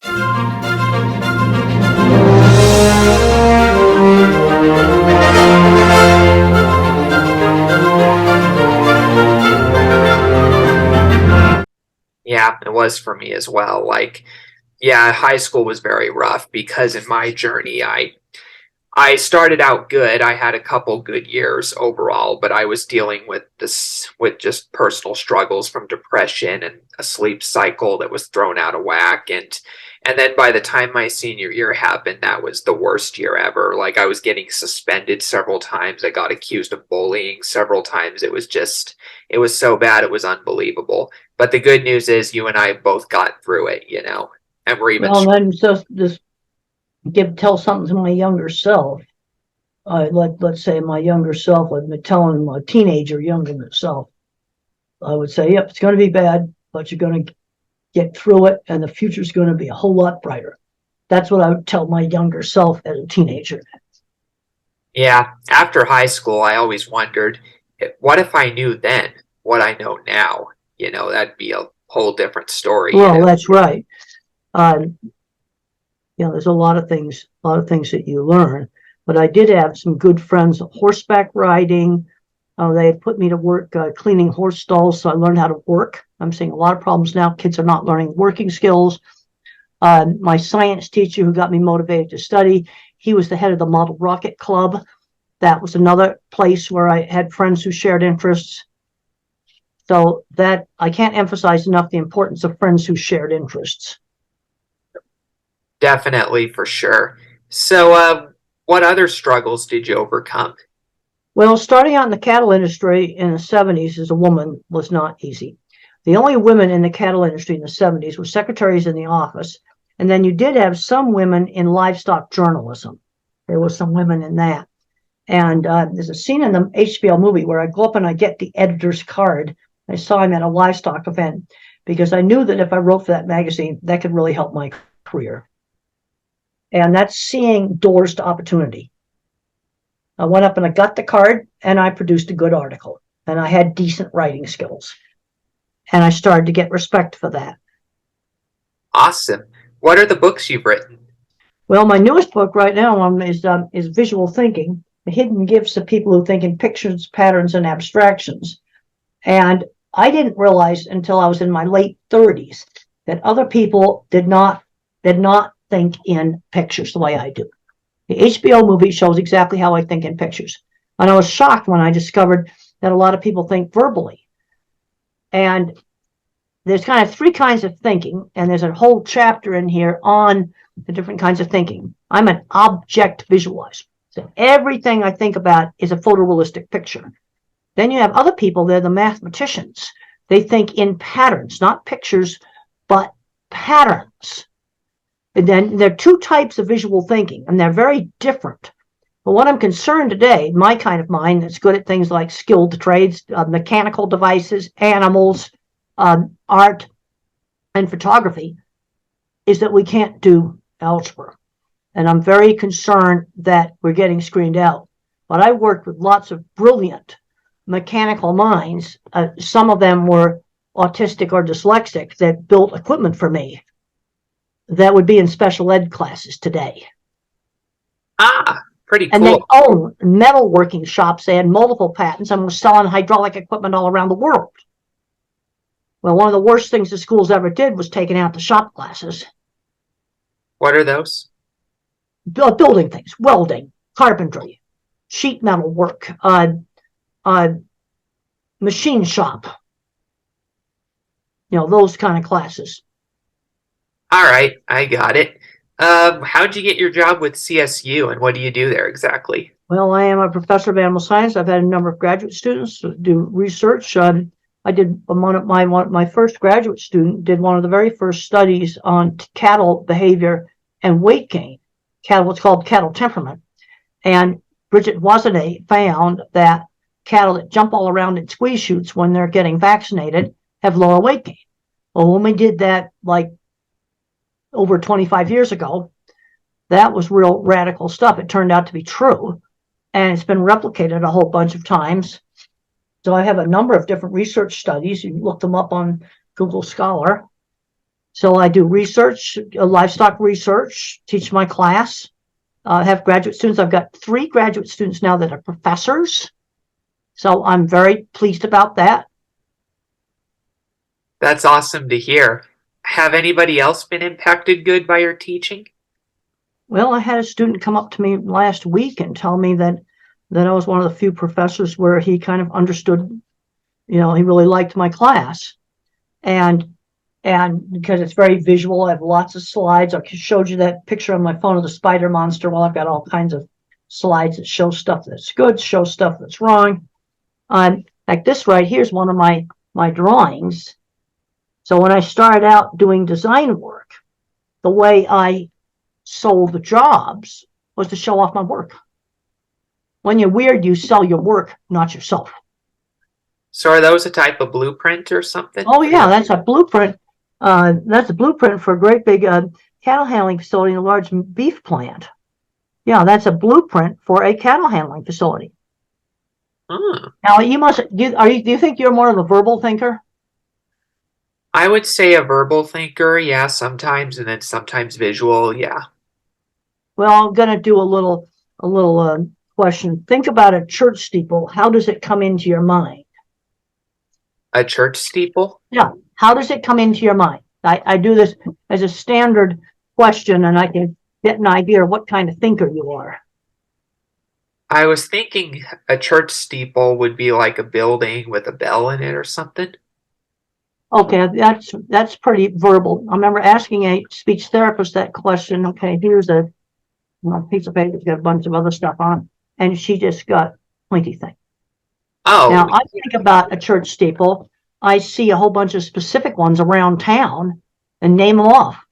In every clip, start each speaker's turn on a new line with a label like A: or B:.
A: Yeah, it was for me as well. Like, yeah, high school was very rough because in my journey, I started out good. I had a couple good years overall, but I was dealing with this with just personal struggles from depression and a sleep cycle that was thrown out of whack and then by the time my senior year happened, that was the worst year ever. Like I was getting suspended several times. I got accused of bullying several times. It was so bad it was unbelievable. But the good news is you and I both got through it, you know. And we're even
B: Well, then just tell something to my younger self. Let's say my younger self, like telling my teenager younger self, I would say, yep, it's going to be bad, but you're going to get through it, and the future's going to be a whole lot brighter. That's what I would tell my younger self as a teenager.
A: Yeah, after high school, I always wondered, what if I knew then what I know now? You know, that'd be a whole different story, you
B: Well,
A: know.
B: that's right. Um, there's a lot of things that you learn. But I did have some good friends horseback riding. They put me to work cleaning horse stalls, so I learned how to work. I'm seeing a lot of problems now. Kids are not learning working skills. My science teacher, who got me motivated to study, he was the head of the Model Rocket Club. That was another place where I had friends who shared interests. So that I can't emphasize enough the importance of friends who shared interests.
A: Definitely, for sure. So, what other struggles did you overcome?
B: Well, starting out in the cattle industry in the 70s as a woman was not easy. The only women in the cattle industry in the 70s were secretaries in the office. And then you did have some women in livestock journalism. There were some women in that. And there's a scene in the HBO movie where I go up and I get the editor's card. I saw him at a livestock event because I knew that if I wrote for that magazine, that could really help my career. And that's seeing doors to opportunity. I went up and I got the card and I produced a good article and I had decent writing skills. And I started to get respect for that.
A: Awesome. What are the books you've written?
B: Well, my newest book right now is Visual Thinking, The Hidden Gifts of People Who Think in Pictures, Patterns, and Abstractions. And I didn't realize until I was in my late 30s that other people did not think in pictures the way I do. The HBO movie shows exactly how I think in pictures. And I was shocked when I discovered that a lot of people think verbally. And there's kind of three kinds of thinking, and there's a whole chapter in here on the different kinds of thinking. I'm an object visualizer. So everything I think about is a photorealistic picture. Then you have other people, they're the mathematicians. They think in patterns, not pictures, but patterns. And then there are two types of visual thinking, and they're very different. But what I'm concerned today, my kind of mind that's good at things like skilled trades, mechanical devices, animals, art, and photography, is that we can't do algebra. And I'm very concerned that we're getting screened out. But I worked with lots of brilliant mechanical minds. Some of them were autistic or dyslexic that built equipment for me that would be in special ed classes today.
A: Ah, pretty
B: And they
A: cool.
B: own metalworking shops. They had multiple patents and were selling hydraulic equipment all around the world. Well, one of the worst things the schools ever did was taking out the shop classes.
A: What are those?
B: Building things, welding, carpentry, sheet metal work, machine shop, those kind of classes.
A: All right, I got it. How'd you get your job with CSU and what do you do there exactly?
B: Well, I am a professor of animal science. I've had a number of graduate students do research. I did my first graduate student did one of the very first studies on cattle behavior and weight gain. What's called cattle temperament. And Bridget Wazenet found that cattle that jump all around in squeeze chutes when they're getting vaccinated have lower weight gain. Well, when we did that like over 25 years ago, that was real radical stuff. It turned out to be true. And it's been replicated a whole bunch of times. So I have a number of different research studies. You can look them up on Google Scholar. So I do research, livestock research, teach my class, have graduate students. I've got 3 graduate students now that are professors. So I'm very pleased about that.
A: That's awesome to hear. Have anybody else been impacted good by your teaching?
B: Well, I had a student come up to me last week and tell me that I was one of the few professors where he kind of understood, he really liked my class. And because it's very visual, I have lots of slides. I showed you that picture on my phone of the spider monster. Well, I've got all kinds of slides that show stuff that's good, show stuff that's wrong. Like this right here is one of my drawings. So when I started out doing design work, the way I sold the jobs was to show off my work. When you're weird, you sell your work, not yourself.
A: So are those a type of blueprint or something?
B: Oh yeah, that's a blueprint. That's a blueprint for a great big cattle handling facility, a large beef plant. Yeah, that's a blueprint for a cattle handling facility. Now you must do you think you're more of a verbal thinker?
A: I would say a verbal thinker, yeah, sometimes, and then sometimes visual, yeah.
B: Well, I'm gonna do a little question. Think about a church steeple. How does it come into your mind?
A: A church steeple?
B: Yeah, how does it come into your mind? I do this as a standard question, and I can get an idea of what kind of thinker you are.
A: I was thinking a church steeple would be like a building with a bell in it or something.
B: Okay, that's pretty verbal. I remember asking a speech therapist that question. Okay, here's a piece of paper that's got a bunch of other stuff on, and she just got pointy thing.
A: Oh,
B: Now I think about a church steeple. I see a whole bunch of specific ones around town and name them off.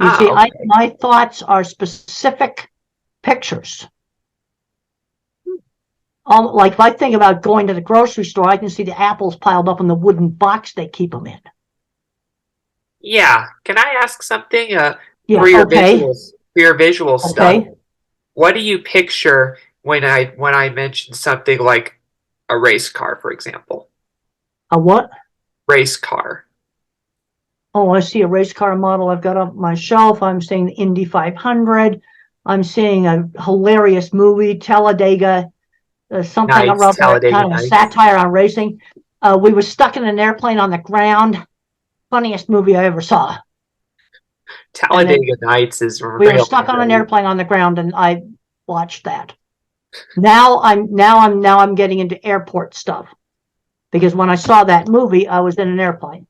B: You see,
A: okay.
B: my thoughts are specific pictures. Like if I think about going to the grocery store, I can see the apples piled up in the wooden box they keep them in.
A: Yeah. Can I ask something?
B: Yeah,
A: For your
B: okay,
A: visual stuff,
B: okay.
A: what do you picture when I mention something like a race car, for example?
B: A what?
A: Race car.
B: Oh, I see a race car model I've got up my shelf. I'm seeing the Indy 500. I'm seeing a hilarious movie, Talladega, something or
A: Nice,
B: other,
A: Talladega
B: kind of a
A: Nights.
B: satire on racing. We were stuck in an airplane on the ground. Funniest movie I ever saw. And then
A: Talladega Nights is
B: we were
A: really
B: stuck on an
A: great.
B: airplane on the ground, and I watched that. Now I'm getting into airport stuff because when I saw that movie, I was in an airplane.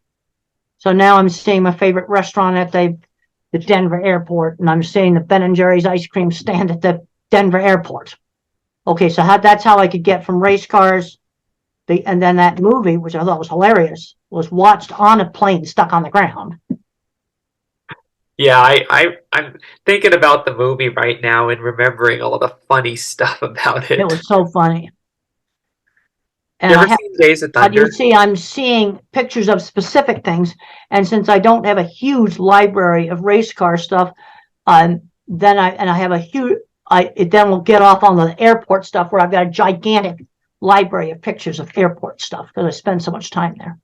B: So now I'm seeing my favorite restaurant at the Denver airport, and I'm seeing the Ben and Jerry's ice cream stand at the Denver airport. Okay, so that's how I could get from race cars, and then that movie, which I thought was hilarious, was watched on a plane stuck on the ground.
A: Yeah, I'm thinking about the movie right now and remembering all the funny stuff about
B: It
A: it.
B: was so funny.
A: You
B: And I
A: ever
B: have,
A: seen Days of
B: but you
A: Thunder?
B: see, I'm seeing pictures of specific things, and since I don't have a huge library of race car stuff, then I have a huge, it then will get off on the airport stuff where I've got a gigantic library of pictures of airport stuff because I spend so much time there.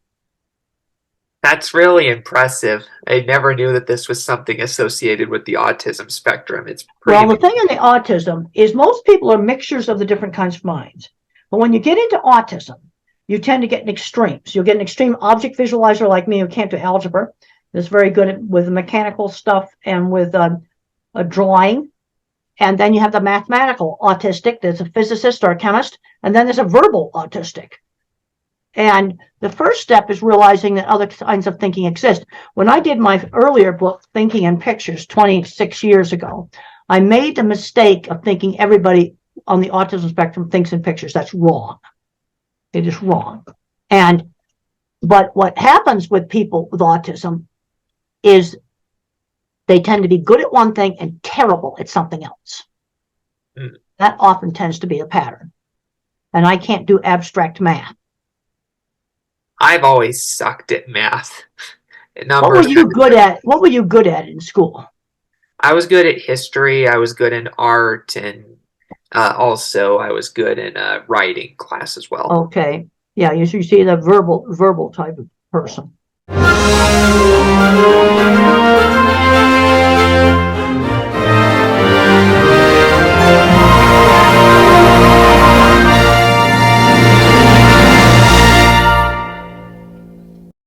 A: That's really impressive. I never knew that this was something associated with the autism spectrum. It's pretty
B: Well, the
A: amazing.
B: thing in the autism is most people are mixtures of the different kinds of minds. But when you get into autism, you tend to get an extremes. You'll get an extreme object visualizer like me who can't do algebra. That's very good with mechanical stuff and with a drawing. And then you have the mathematical autistic. There's a physicist or a chemist. And then there's a verbal autistic. And the first step is realizing that other kinds of thinking exist. When I did my earlier book, Thinking in Pictures, 26 years ago, I made the mistake of thinking everybody on the autism spectrum thinks in pictures. That's wrong. It is wrong. But what happens with people with autism is they tend to be good at one thing and terrible at something else.
A: Mm.
B: That often tends to be the pattern. And I can't do abstract math.
A: I've always sucked at math.
B: What were
A: Numbers
B: you
A: have
B: good at? What were you good at in school?
A: I was good at history. I was good in art, and also I was good in writing class as well.
B: Okay. Yeah, you see the verbal type of person.